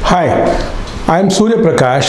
Hi, I am Surya Prakash,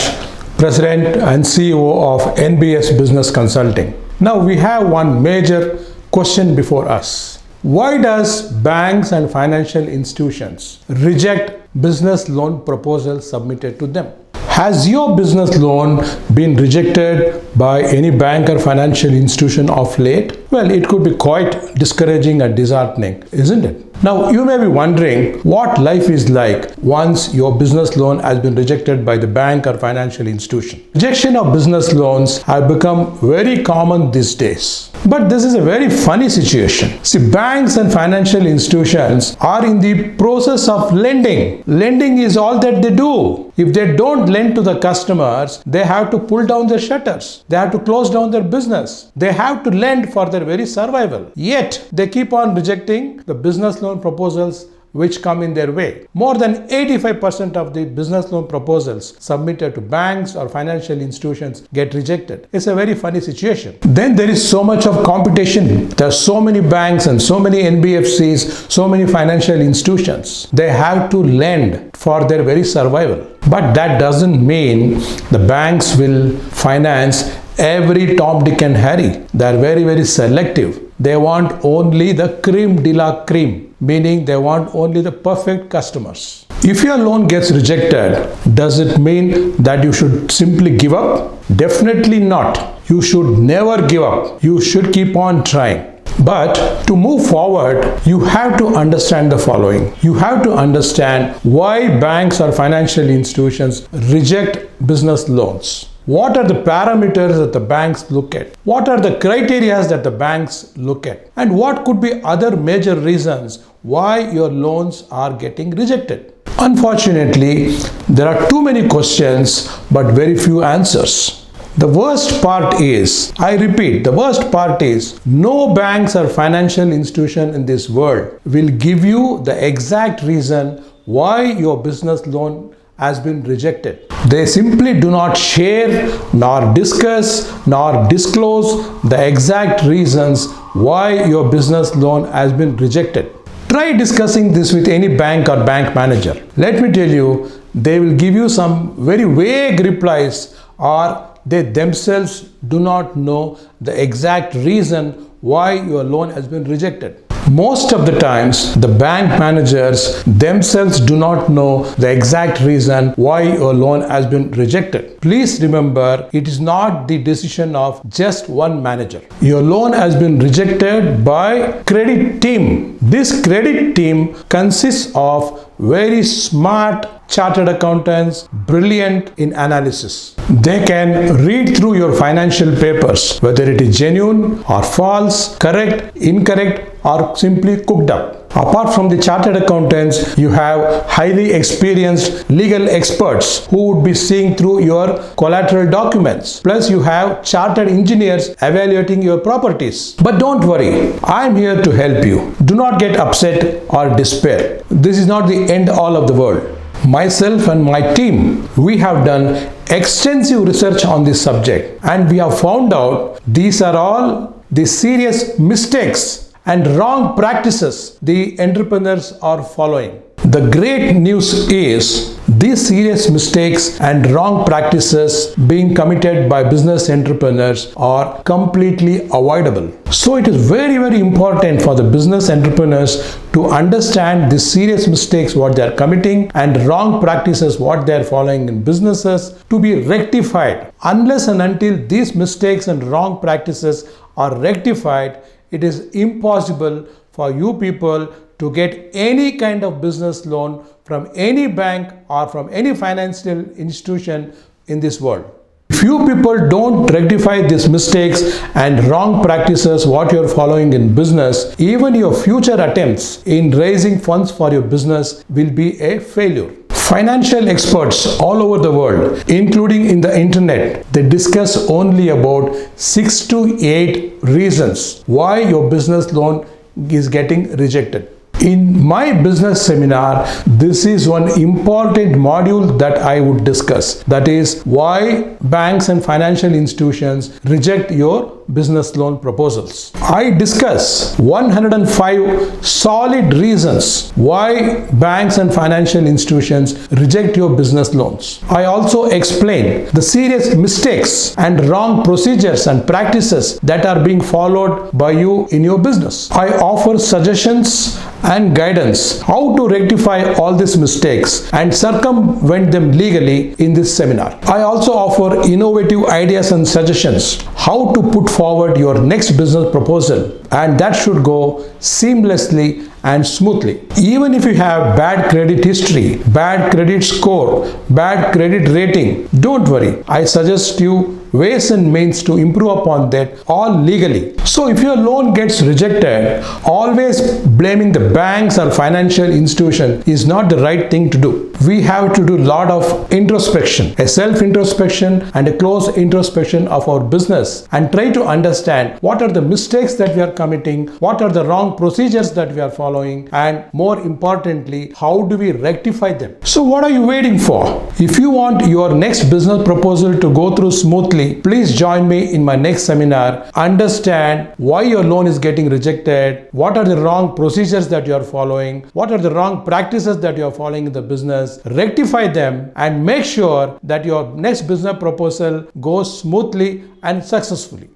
President and CEO of NBS Business Consulting. Now we have one major question before us. Why does banks and financial institutions reject business loan proposals submitted to them? Has your business loan been rejected by any bank or financial institution of late? Well, it could be quite discouraging and disheartening, isn't it? Now, you may be wondering what life is like once your business loan has been rejected by the bank or financial institution. Rejection of business loans have become very common these days. But this is a very funny situation. See, banks and financial institutions are in the process of lending. Lending is all that they do. If they don't lend to the customers, they have to pull down their shutters. They have to close down their business. They have to lend for their very survival. Yet, they keep on rejecting the business loan proposals which come in their way. More than 85% of the business loan proposals submitted to banks or financial institutions get rejected. It's a very funny situation. Then there is so much of competition. There are so many banks and so many NBFCs, so many financial institutions. They have to lend for their very survival. But that doesn't mean the banks will finance every Tom, Dick and Harry. They are very, very selective. They want only the cream de la cream, meaning they want only the perfect customers. If your loan gets rejected, does it mean that you should simply give up? Definitely not. You should never give up. You should keep on trying. But to move forward, you have to understand the following. You have to understand why banks or financial institutions reject business loans. What are the parameters that the banks look at? What are the criteria that the banks look at? And what could be other major reasons why your loans are getting rejected? Unfortunately, there are too many questions but very few answers. The worst part is, I repeat, the worst part is no banks or financial institution in this world will give you the exact reason why your business loan has been rejected. They simply do not share, nor discuss, nor disclose the exact reasons why your business loan has been rejected. Try discussing this with any bank or bank manager. Let me tell you, they will give you some very vague replies, or they themselves do not know the exact reason why your loan has been rejected. Most of the times, the bank managers themselves do not know the exact reason why your loan has been rejected. Please remember, it is not the decision of just one manager. Your loan has been rejected by credit team. This credit team consists of very smart chartered accountants, brilliant in analysis. They can read through your financial papers, whether it is genuine or false, correct, incorrect, or simply cooked up. Apart from the chartered accountants, you have highly experienced legal experts who would be seeing through your collateral documents. Plus, you have chartered engineers evaluating your properties. But don't worry, I am here to help you. Do not get upset or despair. This is not the end all of the world. Myself and my team, we have done extensive research on this subject, and we have found out these are all the serious mistakes and wrong practices the entrepreneurs are following. The great news is these serious mistakes and wrong practices being committed by business entrepreneurs are completely avoidable. So it is very, very important for the business entrepreneurs to understand the serious mistakes what they are committing and wrong practices what they are following in businesses to be rectified. Unless and until these mistakes and wrong practices are rectified, it is impossible for you people to get any kind of business loan from any bank or from any financial institution in this world. If you people don't rectify these mistakes and wrong practices what you're following in business, even your future attempts in raising funds for your business will be a failure. Financial experts all over the world, including in the internet, they discuss only about 6 to 8 reasons why your business loan is getting rejected. In my business seminar, this is one important module that I would discuss. That is why banks and financial institutions reject your business loan proposals. I discuss 105 solid reasons why banks and financial institutions reject your business loans. I also explain the serious mistakes and wrong procedures and practices that are being followed by you in your business. I offer suggestions and guidance how to rectify all these mistakes and circumvent them legally in this seminar. I also offer innovative ideas and suggestions how to put forward your next business proposal, and that should go seamlessly and smoothly. Even if you have bad credit history, bad credit score, bad credit rating, don't worry. I suggest you ways and means to improve upon that, all legally. So if your loan gets rejected, always blaming the banks or financial institution is not the right thing to do. We have to do a lot of introspection, a self-introspection and a close introspection of our business, and try to understand what are the mistakes that we are committing, what are the wrong procedures that we are following, and more importantly, how do we rectify them. So what are you waiting for? If you want your next business proposal to go through smoothly, please join me in my next seminar. Understand why your loan is getting rejected, what are the wrong procedures that you are following, what are the wrong practices that you are following in the business, rectify them, and make sure that your next business proposal goes smoothly and successfully.